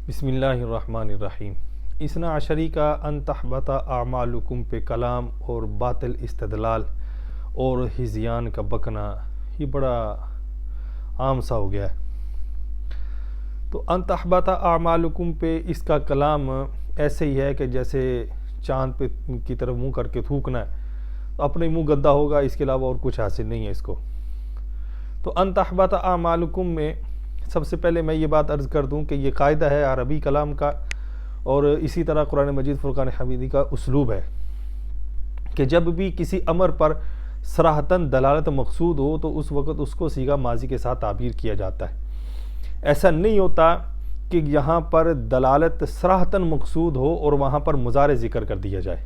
بسم اللہ الرحمن الرحیم۔ اثنا عشری کا ان تحبط اعمالکم پہ کلام اور باطل استدلال اور ہذیان کا بکنا یہ بڑا عام سا ہو گیا ہے۔ تو ان تحبط اعمالکم پہ اس کا کلام ایسے ہی ہے کہ جیسے چاند پہ کی طرف منہ کر کے تھوکنا ہے، تو اپنے منہ گدا ہوگا، اس کے علاوہ اور کچھ حاصل نہیں ہے اس کو۔ تو ان تحبط اعمالکم میں سب سے پہلے میں یہ بات عرض کر دوں کہ یہ قاعدہ ہے عربی کلام کا، اور اسی طرح قرآن مجید فرقان حمیدی کا اسلوب ہے کہ جب بھی کسی امر پر صراحتاً دلالت مقصود ہو تو اس وقت اس کو صیغہ ماضی کے ساتھ تعبیر کیا جاتا ہے۔ ایسا نہیں ہوتا کہ یہاں پر دلالت صراحتاً مقصود ہو اور وہاں پر مضارع ذکر کر دیا جائے،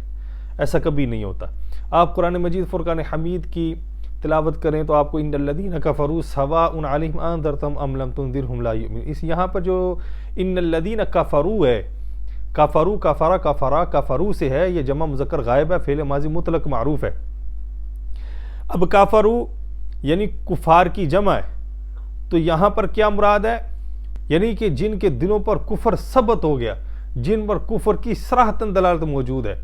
ایسا کبھی نہیں ہوتا۔ آپ قرآن مجید فرقان حمید کی تلاوت کریں تو آپ کو ان الذین کفروا سواء علیہم انذرتم ام لم تنذرہم لا یؤمنون، اس یہاں پر جو ان الذین کفروا ہے، کفروا کفرا کفرا کفروا سے ہے، یہ جمع مذکر غائب ہے، فعل ماضی مطلق معروف ہے۔ اب کفروا یعنی کفار کی جمع ہے، تو یہاں پر کیا مراد ہے؟ یعنی کہ جن کے دلوں پر کفر ثبت ہو گیا، جن پر کفر کی صراحتاً دلالت موجود ہے،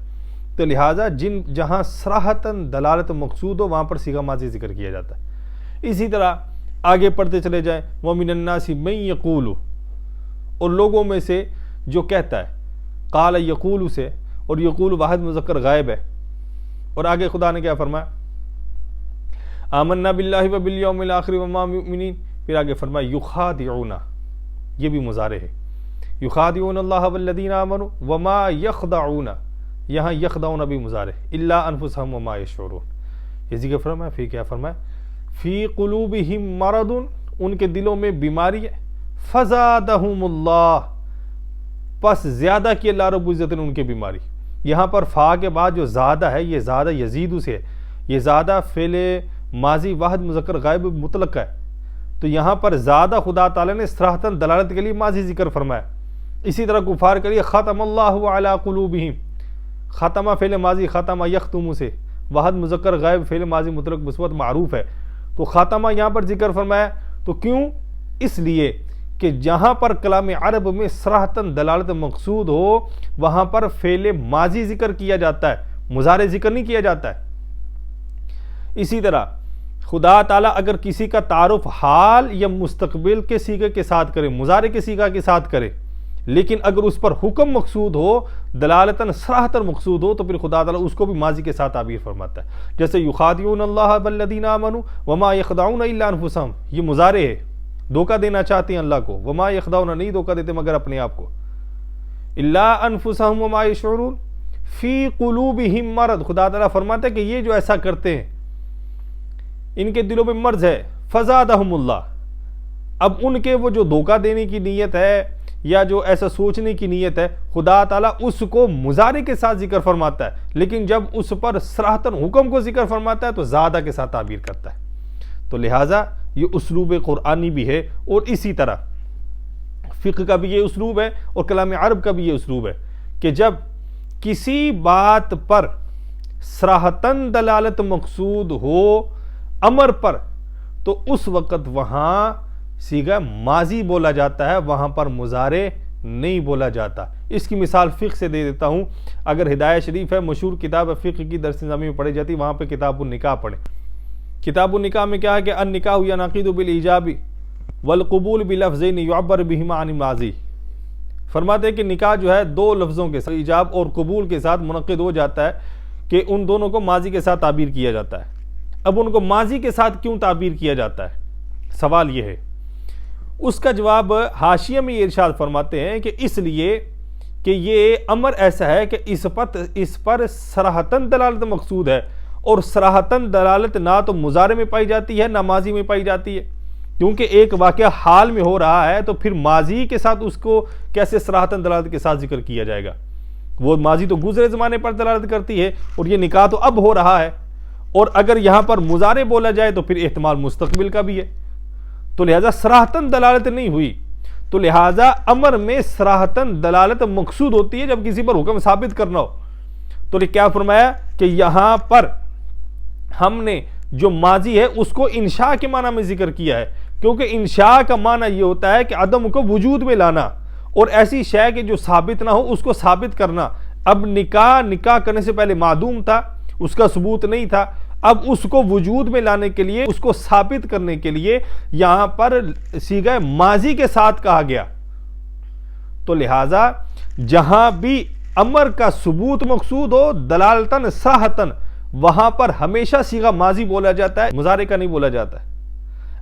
تو لہٰذا جہاں صراحتاً دلالت مقصود ہو وہاں پر صیغہ ماضی ذکر کیا جاتا ہے۔ اسی طرح آگے پڑھتے چلے جائیں، وَمِنَ النَّاسِ مَن يَقُولُ، اور لوگوں میں سے جو کہتا ہے، قال یقول سے، اور یقول واحد مذکر غائب ہے، اور آگے خدا نے کیا فرمایا؟ آمنا باللہ وبالیوم الآخر وما مؤمنین، پھر آگے فرمایا یخادعون، یہ بھی مضارع ہے، یخادعون اللہ والذین آمنوا وما یخدعون، یہاں یخدعون بھی مضارع الا انفسہم وما یشعرون، یہ ذکر فرمایا۔ پھر کیا فرمایا؟ فی قلوبہم مرض، ان کے دلوں میں بیماری ہے، فزادہم اللہ، پس زیادہ کی اللہ رب العزت نے ان کے بیماری۔ یہاں پر فا کے بعد جو زادہ ہے، یہ زادہ یزید سے ہے، یہ زادہ فعل ماضی واحد مذکر غائب مطلق ہے، تو یہاں پر زادہ خدا تعالیٰ نے صراحتاً دلالت کے لیے ماضی ذکر فرمایا۔ اسی طرح کفار کے لیے ختم اللہ علی قلوبہم، ختمہ فعل ماضی ختمہ یختم سے، واحد مذکر غائب فعل ماضی مطلق مثبت معروف ہے، تو ختمہ یہاں پر ذکر فرمایا، تو کیوں؟ اس لیے کہ جہاں پر کلام عرب میں صراحتاً دلالت مقصود ہو وہاں پر فعل ماضی ذکر کیا جاتا ہے، مضارع ذکر نہیں کیا جاتا ہے۔ اسی طرح خدا تعالیٰ اگر کسی کا تعارف حال یا مستقبل کے صیغے کے ساتھ کرے، مضارع کے صیغہ کے ساتھ کرے، لیکن اگر اس پر حکم مقصود ہو، دلالتاً صراحتاً مقصود ہو، تو پھر خدا تعالیٰ اس کو بھی ماضی کے ساتھ تعبیر فرماتا ہے۔ جیسے یخادعون اللہ والذین آمنوا وما یخدعون الا انفسہم، یہ مضارع ہے، دھوکہ دینا چاہتے ہیں اللہ کو، وما یخدعون، نہیں دھوکہ دیتے مگر اپنے آپ کو، الا انفسہم وما یشعرون فی قلوبہم مرض، خدا تعالیٰ فرماتا ہے کہ یہ جو ایسا کرتے ہیں ان کے دلوں میں مرض ہے، فزادہم اللہ، اب ان کے وہ جو دھوکہ دینے کی نیت ہے یا جو ایسا سوچنے کی نیت ہے، خدا تعالیٰ اس کو مضارع کے ساتھ ذکر فرماتا ہے، لیکن جب اس پر صراحتاً حکم کو ذکر فرماتا ہے تو زادہ کے ساتھ تعبیر کرتا ہے۔ تو لہٰذا یہ اسلوب قرآنی بھی ہے، اور اسی طرح فقہ کا بھی یہ اسلوب ہے اور کلام عرب کا بھی یہ اسلوب ہے کہ جب کسی بات پر صراحتاً دلالت مقصود ہو امر پر، تو اس وقت وہاں صیغہ ماضی بولا جاتا ہے، وہاں پر مضارع نہیں بولا جاتا۔ اس کی مثال فقہ سے دے دیتا ہوں، اگر ہدایہ شریف ہے، مشہور کتاب فقہ کی درس نظامی میں پڑھی جاتی، وہاں پہ کتاب النکاح پڑھیں۔ کتاب النکاح میں کیا ہے کہ النکاح ینعقد بالایجاب والقبول بلفظین یعبر بہما عن الماضی، فرماتے ہیں کہ نکاح جو ہے دو لفظوں کے ساتھ، ایجاب اور قبول کے ساتھ منعقد ہو جاتا ہے کہ ان دونوں کو ماضی کے ساتھ تعبیر کیا جاتا ہے۔ اب ان کو ماضی کے ساتھ کیوں تعبیر کیا جاتا ہے؟ سوال یہ ہے، اس کا جواب حاشیہ میں یہ ارشاد فرماتے ہیں کہ اس لیے کہ یہ امر ایسا ہے کہ اس پر صراحتاً دلالت مقصود ہے، اور صراحتاً دلالت نہ تو مضارع میں پائی جاتی ہے نہ ماضی میں پائی جاتی ہے، کیونکہ ایک واقعہ حال میں ہو رہا ہے تو پھر ماضی کے ساتھ اس کو کیسے صراحتاً دلالت کے ساتھ ذکر کیا جائے گا؟ وہ ماضی تو گزرے زمانے پر دلالت کرتی ہے، اور یہ نکاح تو اب ہو رہا ہے، اور اگر یہاں پر مضارع بولا جائے تو پھر احتمال مستقبل کا بھی ہے، تو لہٰذا صراحتاً دلالت نہیں ہوئی۔ تو لہٰذا امر میں صراحتاً دلالت مقصود ہوتی ہے جب کسی پر حکم ثابت کرنا ہو۔ تو کیا فرمایا کہ یہاں پر ہم نے جو ماضی ہے اس کو انشاء کے معنی میں ذکر کیا ہے، کیونکہ انشاء کا معنی یہ ہوتا ہے کہ عدم کو وجود میں لانا، اور ایسی شے کہ جو ثابت نہ ہو اس کو ثابت کرنا. اب نکاح کرنے سے پہلے معدوم تھا، اس کا ثبوت نہیں تھا، اب اس کو وجود میں لانے کے لیے، اس کو ثابت کرنے کے لیے یہاں پر صیغہ ماضی کے ساتھ کہا گیا. تو لہٰذا جہاں بھی امر کا ثبوت مقصود ہو دلالتاً صراحتاً، وہاں پر ہمیشہ صیغہ ماضی بولا جاتا ہے، مضارع کا نہیں بولا جاتا ہے.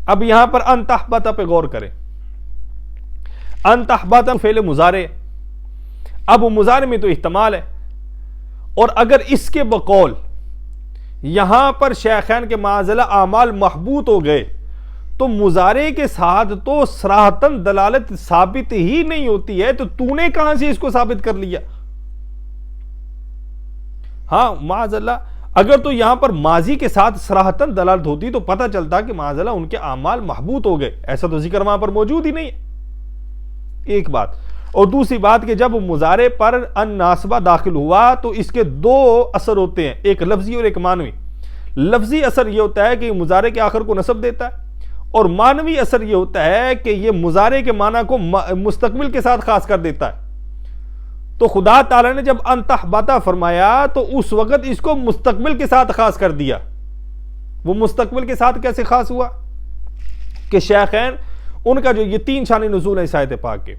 اب یہاں پر ان تحبط پہ غور کریں. ان تحبط فعل مضارع، اب مضارع میں تو احتمال ہے، اور اگر اس کے بقول یہاں پر شیخین کے معاذلہ اعمال محبوط ہو گئے تو مضارع کے ساتھ تو صراحتاً دلالت ثابت ہی نہیں ہوتی ہے، تو نے کہاں سے اس کو ثابت کر لیا؟ ہاں معاذ اللہ، اگر تو یہاں پر ماضی کے ساتھ صراحتاً دلالت ہوتی تو پتہ چلتا کہ معاذ اللہ ان کے اعمال محبوط ہو گئے. ایسا تو ذکر وہاں پر موجود ہی نہیں ہے. ایک بات. اور دوسری بات کہ جب مضارع پر ان ناصبہ داخل ہوا تو اس کے دو اثر ہوتے ہیں، ایک لفظی اور ایک معنوی. لفظی اثر یہ ہوتا ہے کہ یہ مضارع کے آخر کو نصب دیتا ہے، اور معنوی اثر یہ ہوتا ہے کہ یہ مضارع کے معنی کو مستقبل کے ساتھ خاص کر دیتا ہے. تو خدا تعالیٰ نے جب ان تحبط فرمایا تو اس وقت اس کو مستقبل کے ساتھ خاص کر دیا. وہ مستقبل کے ساتھ کیسے خاص ہوا؟ کہ شیخین ان کا جو یہ 3 شان نزول ہیں اس آیت پاک کے،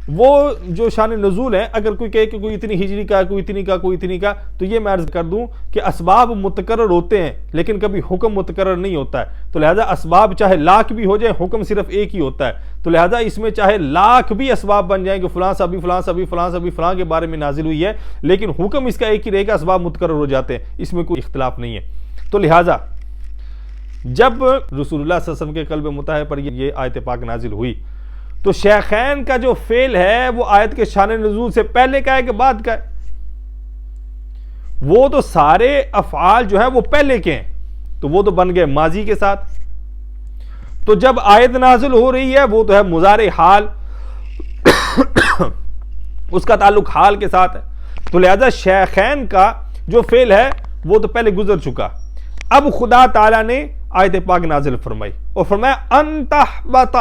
وہ جو شان نزول ہیں، اگر کوئی کہے کہ کوئی اتنی ہجری کا، کوئی اتنی کا، کوئی اتنی کا، تو یہ میں عرض کر دوں کہ اسباب متکرر ہوتے ہیں لیکن کبھی حکم متکرر نہیں ہوتا ہے. تو لہذا اسباب چاہے لاکھ بھی ہو جائے، حکم صرف ایک ہی ہوتا ہے. تو لہذا اس میں چاہے لاکھ بھی اسباب بن جائیں کہ فلاں صحابی فلاں صحابی فلاں صحابی فلاں کے بارے میں نازل ہوئی ہے، لیکن حکم اس کا ایک ہی رہے گا، اسباب متکرر ہو جاتے ہیں، اس میں کوئی اختلاف نہیں ہے. تو لہذا جب رسول اللہ صلی اللہ علیہ وسلم کے قلب مطہر پر یہ آیت پاک نازل ہوئی تو شیخین کا جو فعل ہے وہ آیت کے شان نزول سے پہلے کا ہے کہ بعد کا ہے؟ وہ تو سارے افعال جو ہیں وہ پہلے کے ہیں، تو وہ تو بن گئے ماضی کے ساتھ. تو جب آیت نازل ہو رہی ہے وہ تو ہے مضارع حال، اس کا تعلق حال کے ساتھ ہے. تو لہذا شیخین کا جو فعل ہے وہ تو پہلے گزر چکا. اب خدا تعالیٰ نے آیت پاک نازل فرمائی اور فرمایا ان تحبط،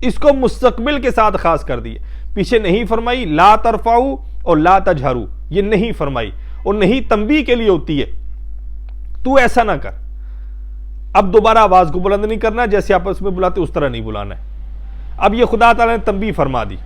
اس کو مستقبل کے ساتھ خاص کر دیے. پیچھے نہیں فرمائی لا ترفعوا اور لا تجہروا، یہ نہیں فرمائی، اور نہیں تنبیہ کے لیے ہوتی ہے تو ایسا نہ کر. اب دوبارہ آواز کو بلند نہیں کرنا، جیسے آپس میں بلاتے اس طرح نہیں بلانا ہے. اب یہ خدا تعالیٰ نے تنبیہ فرما دی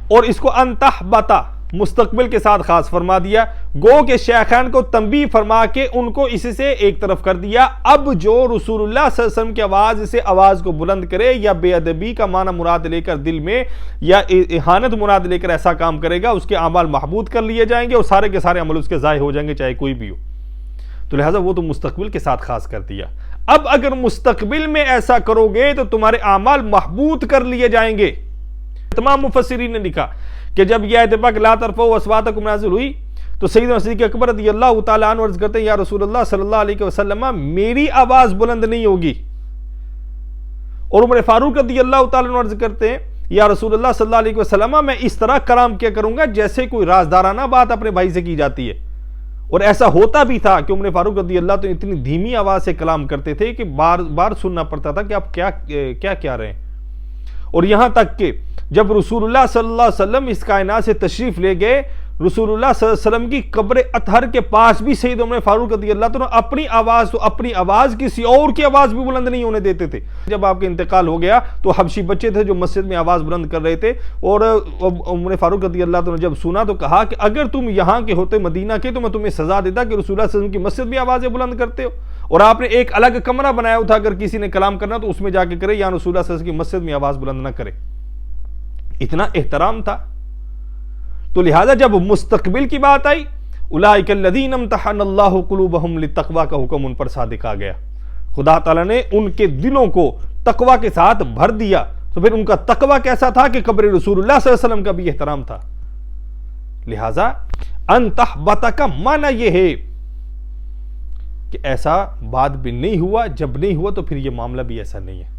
اور اس کو ان تحبط مستقبل کے ساتھ خاص فرما دیا. گو کہ شیخان کو تنبیہ فرما کے ان کو اس سے ایک طرف کر دیا. اب جو رسول اللہ صلی اللہ علیہ وسلم کی آواز سے آواز کو بلند کرے یا بے ادبی کا معنی مراد لے کر دل میں یا اہانت مراد لے کر ایسا کام کرے گا، اس کے اعمال محبوط کر لیے جائیں گے اور سارے کے سارے عمل اس کے ضائع ہو جائیں گے، چاہے کوئی بھی ہو. تو لہٰذا وہ تو مستقبل کے ساتھ خاص کر دیا. اب اگر مستقبل میں ایسا کرو گے تو تمہارے اعمال محبوط کر لیے جائیں گے. تمام مفسرین نے لکھا کہ جب یہ آیت پاک لا ترفعوا اصواتکم نازل ہوئی تو سیدنا صدیق اکبر رضی اللہ تعالیٰ عنہ عرض کرتے ہیں یا رسول اللہ صلی اللہ علیہ وسلم میری آواز بلند نہیں ہوگی. اور عمر فاروق رضی اللہ تعالیٰ عنہ عرض کرتے ہیں یا رسول اللہ صلی اللہ علیہ وسلم میں اس طرح کلام کیا کروں گا جیسے کوئی رازدارانہ بات اپنے بھائی سے کی جاتی ہے. اور ایسا ہوتا بھی تھا کہ عمر فاروق رضی اللہ تعالیٰ اتنی دھیمی آواز سے کلام کرتے تھے کہ بار بار سننا پڑتا تھا کہ آپ کیا رہے ہیں. اور یہاں تک کہ جب رسول اللہ صلی اللہ علیہ وسلم اس کائنات سے تشریف لے گئے، رسول اللہ صلی اللہ علیہ وسلم کی قبر اطہر کے پاس بھی سید عمر فاروق رضی اللہ تعالیٰ اپنی آواز کسی اور کی آواز بھی بلند نہیں ہونے دیتے تھے. جب آپ کا انتقال ہو گیا تو حبشی بچے تھے جو مسجد میں آواز بلند کر رہے تھے، اور عمر فاروق رضی اللہ تعالیٰ جب سنا تو کہا کہ اگر تم یہاں کے ہوتے مدینہ کے تو میں تمہیں سزا دیتا کہ رسول اللہ صلی اللہ علیہ وسلم کی مسجد میں آوازیں بلند کرتے ہو، اور آپ نے ایک الگ کمرہ بنایا تھا، اگر کسی نے کلام کرنا تو اس میں جا کے کرے، یا رسول اللہ صلی اللہ علیہ وسلم کی مسجد میں آواز بلند نہ کرے. اتنا احترام تھا. تو لہذا جب مستقبل کی بات آئی اولئک الذین امتحن اللہ قلوبہم للتقوی کا حکم ان پر صادق آ گیا. خدا تعالیٰ نے ان کے دلوں کو تقوی کے ساتھ بھر دیا. تو پھر ان کا تقوی کیسا تھا کہ قبر رسول اللہ صلی اللہ علیہ وسلم کا بھی احترام تھا. لہذا ان تحبط کا معنی یہ ہے کہ ایسا بعد بھی نہیں ہوا، جب نہیں ہوا تو پھر یہ معاملہ بھی ایسا نہیں ہے.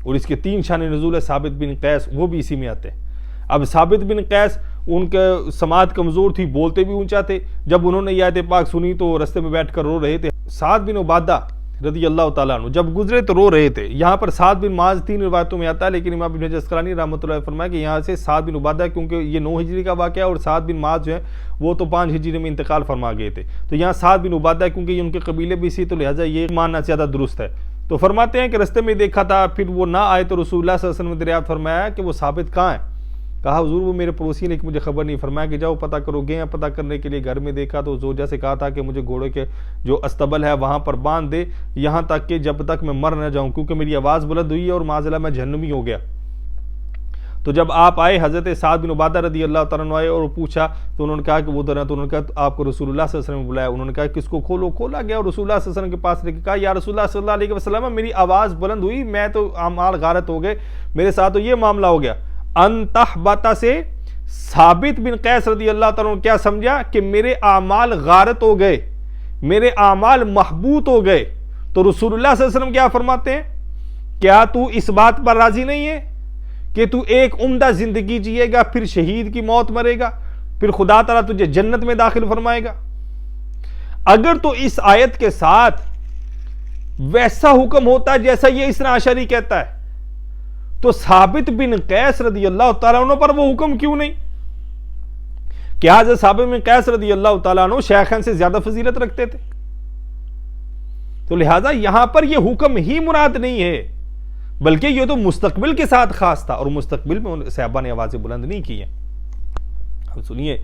اور اس کے 3 شان نزول ہے. ثابت بن قیس وہ بھی اسی میں آتے ہیں. اب ثابت بن قیس ان کے سماعت کمزور تھی، بولتے بھی اونچا تھے. جب انہوں نے یہ آیت پاک سنی تو رستے میں بیٹھ کر رو رہے تھے. سعد بن عبادہ رضی اللہ تعالیٰ عنہ جب گزرے تو رو رہے تھے. یہاں پر سعد بن معاذ 3 روایتوں میں آتا ہے، لیکن امام ابن جسقلانی رحمۃ اللہ فرمایا کہ یہاں سے سعد بن عبادہ، کیونکہ یہ 9 ہجری کا واقعہ ہے اور سعد بن معاذ جو ہے وہ تو 5 ہجری میں انتقال فرما گئے تھے. تو یہاں سعد بن عبادہ کیونکہ یہ ان کے قبیلے بھی سی، تو لہٰذا یہ ماننا زیادہ درست ہے. تو فرماتے ہیں کہ رستے میں دیکھا تھا، پھر وہ نہ آئے تو رسول اللہ صلی اللہ علیہ وسلم نے دریافت فرمایا کہ وہ ثابت کہاں ہے؟ کہا حضور وہ میرے پڑوسی، لیکن مجھے خبر نہیں. فرمایا کہ جاؤ پتہ کرو. گئے پتہ کرنے کے لیے، گھر میں دیکھا تو زوجہ سے کہا تھا کہ مجھے گھوڑے کے جو استبل ہے وہاں پر باندھ دے، یہاں تک کہ جب تک میں مر نہ جاؤں، کیونکہ میری آواز بلند ہوئی ہے اور معاذ اللہ میں جہنمی ہو گیا. تو جب آپ آئے، حضرت سعد بن عبادہ رضی اللہ تعالیٰ عنہ آئے اور پوچھا تو انہوں نے کہا کہ وہ ادھر ہے. تو انہوں نے کہا آپ کو رسول اللہ صلی اللہ علیہ وسلم نے بلایا. انہوں نے کہا کس کو؟ کھولو. کھولا گیا اور رسول اللہ صلی اللہ علیہ وسلم کے پاس لے کے کہا یا رسول اللہ صلی اللہ علیہ وسلم میری آواز بلند ہوئی، میں تو اعمال غارت ہو گئے، میرے ساتھ تو یہ معاملہ ہو گیا. انتحبتا سے ثابت بن قیس رضی اللہ تعالیٰ عنہ کیا سمجھا کہ میرے اعمال غارت ہو گئے، میرے اعمال محبوط ہو گئے. تو رسول اللہ صلی اللہ علیہ وسلم کیا فرماتے ہیں؟ کیا تو اس بات پر راضی نہیں ہے کہ تو ایک عمدہ زندگی جیے گا، پھر شہید کی موت مرے گا، پھر خدا تعالیٰ تجھے جنت میں داخل فرمائے گا؟ اگر تو اس آیت کے ساتھ ویسا حکم ہوتا جیسا یہ اثنا عشری کہتا ہے، تو ثابت بن قیس رضی اللہ تعالیٰ عنہ پر وہ حکم کیوں نہیں؟ کیا حضرت ثابت بن قیس رضی اللہ تعالیٰ عنہ شیخین سے زیادہ فضیلت رکھتے تھے؟ تو لہٰذا یہاں پر یہ حکم ہی مراد نہیں ہے، بلکہ یہ تو مستقبل کے ساتھ خاص تھا، اور مستقبل میں صحابہ نے آوازیں بلند نہیں کی ہیں. ہم سنیے،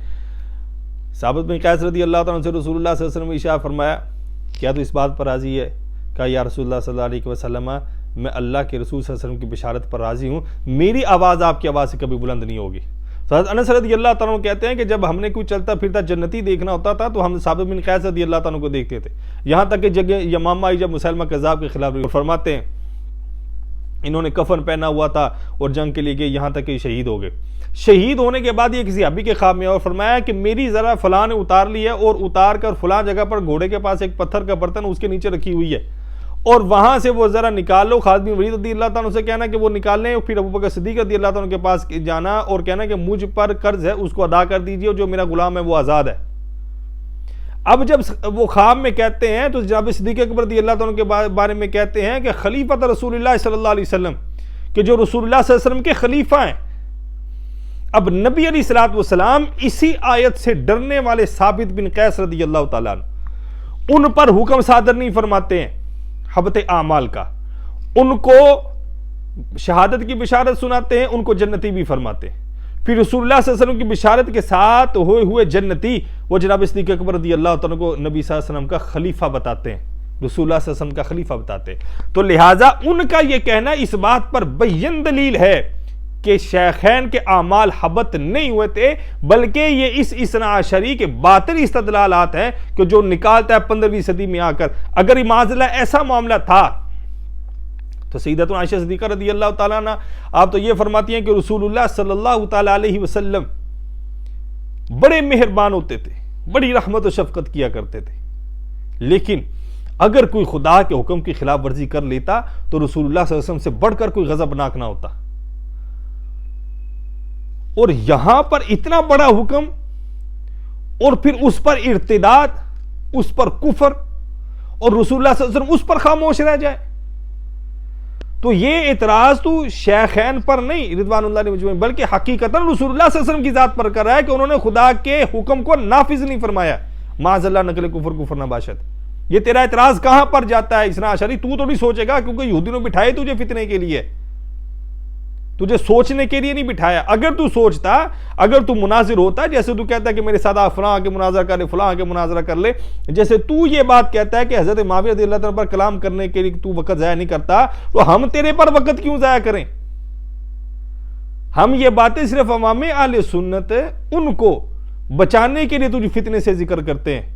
ثابت بن قیس رضی اللہ تعالیٰ عنہ سے رسول اللہ صلی اللہ علیہ وسلم نے ارشاد فرمایا کیا تو اس بات پر راضی ہے؟ کہا یا رسول اللہ صلی اللہ علیہ وسلم میں اللہ کے رسول صلی اللہ علیہ وسلم کی بشارت پر راضی ہوں، میری آواز آپ کی آواز سے کبھی بلند نہیں ہوگی. حضرت انس رضی اللہ تعالیٰ عنہ کہتے ہیں کہ جب ہم نے کوئی چلتا پھرتا جنتی دیکھنا ہوتا تھا تو ہم ثابت بن قیس رضی اللہ تعالیٰ عنہ کو دیکھتے تھے. یہاں تک کہ جگہ یمامہ آئی جب مسلمہ کذاب کے خلاف فرماتے ہیں انہوں نے کفن پہنا ہوا تھا اور جنگ کے لیے گئے، یہاں تک کہ شہید ہو گئے. شہید ہونے کے بعد یہ کسی صحابی کے خواب میں اور فرمایا کہ میری ذرا فلاں نے اتار لی ہے اور اتار کر فلاں جگہ پر گھوڑے کے پاس ایک پتھر کا برتن اس کے نیچے رکھی ہوئی ہے، اور وہاں سے وہ ذرا نکال لو. خالد بن ولید رضی اللہ تعالیٰ عنہ سے کہنا کہ وہ نکال لیں، پھر ابوبکر صدیق رضی اللہ تعالیٰ عنہ کے پاس جانا اور کہنا کہ مجھ پر قرض ہے اس کو ادا کر دیجیے، اور جو میرا غلام ہے وہ آزاد ہے. اب جب وہ خواب میں کہتے ہیں تو جناب صدیق اکبر رضی اللہ تعالیٰ عنہ کے بارے میں کہتے ہیں کہ خلیفۃ رسول اللہ صلی اللہ علیہ وسلم، کہ جو رسول اللہ صلی اللہ علیہ وسلم کے خلیفہ ہیں. اب نبی علیہ الصلوۃ والسلام اسی آیت سے ڈرنے والے ثابت بن قیس رضی اللہ تعالیٰ عنہ ان پر حکم صادر نہیں فرماتے ہیں حبط اعمال کا، ان کو شہادت کی بشارت سناتے ہیں، ان کو جنتی بھی فرماتے ہیں. پھر رسول اللہ صلی اللہ علیہ وسلم کی بشارت کے ساتھ ہوئے جنتی وہ جناب صدیق اکبر رضی اللہ تعالیٰ کو نبی صلی اللہ علیہ وسلم کا خلیفہ بتاتے ہیں، رسول اللہ صلی اللہ علیہ وسلم کا خلیفہ بتاتے ہیں. تو لہٰذا ان کا یہ کہنا اس بات پر بین دلیل ہے کہ شیخین کے اعمال حبط نہیں ہوئے تھے، بلکہ یہ اس اثنا عشری کے باطل استدلالات ہیں کہ جو نکالتا ہے 15ویں صدی میں آ کر. اگر معاذ اللہ ایسا معاملہ تھا تو سیدتنا عائشہ صدیقہ رضی اللہ تعالیٰ عنہ آپ تو یہ فرماتی ہیں کہ رسول اللہ صلی اللہ تعالیٰ علیہ وسلم بڑے مہربان ہوتے تھے، بڑی رحمت و شفقت کیا کرتے تھے، لیکن اگر کوئی خدا کے حکم کی خلاف ورزی کر لیتا تو رسول اللہ صلی اللہ علیہ وسلم سے بڑھ کر کوئی غضبناک نہ ہوتا. اور یہاں پر اتنا بڑا حکم اور پھر اس پر ارتداد، اس پر کفر، اور رسول اللہ صلی اللہ علیہ وسلم اس پر خاموش رہ جائے. تو یہ اعتراض تو شیخین پر نہیں رضوان اللہ علیہ مجمعین، بلکہ حقیقتاً رسول اللہ صلی اللہ علیہ وسلم کی ذات پر کر رہا ہے کہ انہوں نے خدا کے حکم کو نافذ نہیں فرمایا. معاذ اللہ نقل کفر نہ باشد. یہ تیرا اعتراض کہاں پر جاتا ہے اثنا عشری؟ تو نہیں سوچے گا کیونکہ یہودی نے بٹھائے تجھے فتنے کے لیے، تجھے سوچنے کے لیے نہیں بٹھایا. اگر تو سوچتا، اگر تو مناظر ہوتا، جیسے تو کہتا ہے کہ میرے ساتھ فلاں آ کے مناظرہ کر لے، فلاں آ کے مناظرہ کر لے، جیسے تو یہ بات کہتا ہے کہ حضرت معاویہ رضی اللہ تعالیٰ پر کلام کرنے کے لیے تو وقت ضائع نہیں کرتا، تو ہم تیرے پر وقت کیوں ضائع کریں؟ ہم یہ باتیں صرف عوام اہل سنت ان کو بچانے کے لیے تجھے فتنے سے ذکر کرتے ہیں.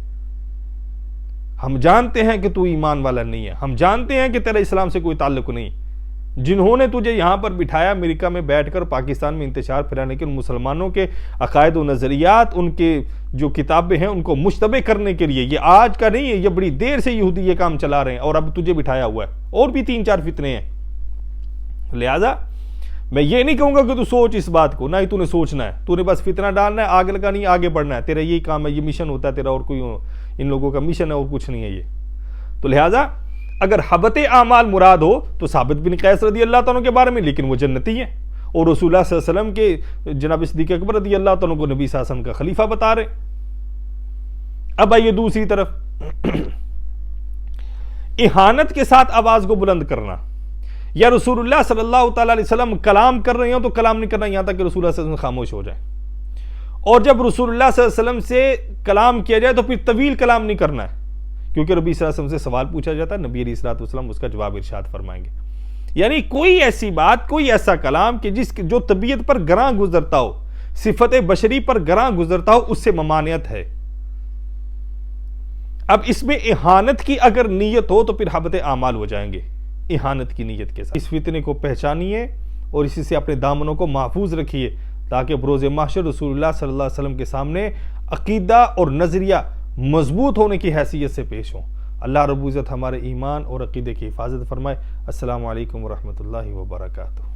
ہم جانتے ہیں کہ تو ایمان والا نہیں ہے، ہم جانتے ہیں کہ تیرا اسلام سے کوئی تعلق نہیں. جنہوں نے تجھے یہاں پر بٹھایا امریکہ میں بیٹھ کر پاکستان میں انتشار پھیلانے کے، ان مسلمانوں کے عقائد و نظریات، ان کے جو کتابیں ہیں ان کو مشتبہ کرنے کے لیے، یہ آج کا نہیں ہے، یہ بڑی دیر سے یہودی یہ کام چلا رہے ہیں، اور اب تجھے بٹھایا ہوا ہے. اور بھی 3-4 فتنے ہیں. لہذا میں یہ نہیں کہوں گا کہ تو سوچ اس بات کو، نہ ہی تو نے سوچنا ہے، تو نے بس فتنہ ڈالنا ہے، آگے لگانی ہے، آگے بڑھنا ہے. تیرا یہی کام ہے، یہ مشن ہوتا ہے تیرا، اور کوئی ان لوگوں کا مشن ہے اور کچھ نہیں ہے یہ. تو لہذا اگر حبت اعمال مراد ہو تو ثابت بن قیس رضی اللہ تعالیٰ کے بارے میں، لیکن وہ جنتی ہیں، اور رسول اللہ صلی اللہ علیہ وسلم کے جناب صدیق اکبر رضی اللہ تعالیٰ کو نبی صلی اللہ علیہ وسلم کا خلیفہ بتا رہے۔ اب آئیے دوسری طرف، اہانت کے ساتھ آواز کو بلند کرنا، یا رسول اللہ صلی اللہ تعالیٰ علیہ وسلم کلام کر رہے ہوں تو کلام نہیں کرنا یہاں تک کہ رسول اللہ صلی اللہ علیہ وسلم خاموش ہو جائے، اور جب رسول اللہ صلی اللہ علیہ وسلم سے کلام کیا جائے تو پھر طویل کلام نہیں کرنا ہے، کیونکہ نبی صلی اللہ علیہ وسلم سے سوال پوچھا جاتا ہے، نبی علیہ الصلوۃ والسلام اس کا جواب ارشاد فرمائیں گے۔ یعنی کوئی ایسی بات، کوئی ایسا کلام کہ جو طبیعت پر گراں گزرتا ہو، صفت بشری پر گراں گزرتا ہو، اس سے ممانعت ہے۔ اب اس میں اہانت کی اگر نیت ہو تو پھر حبت اعمال ہو جائیں گے اہانت کی نیت کے ساتھ۔ اس فتنے کو پہچانیے اور اسی سے اپنے دامنوں کو محفوظ رکھیے تاکہ بروز محشر رسول اللہ صلی اللہ علیہ وسلم کے سامنے عقیدہ اور نظریہ مضبوط ہونے کی حیثیت سے پیش ہوں۔ اللہ رب العزت ہمارے ایمان اور عقیدے کی حفاظت فرمائے۔ السلام علیکم ورحمۃ اللہ وبرکاتہ۔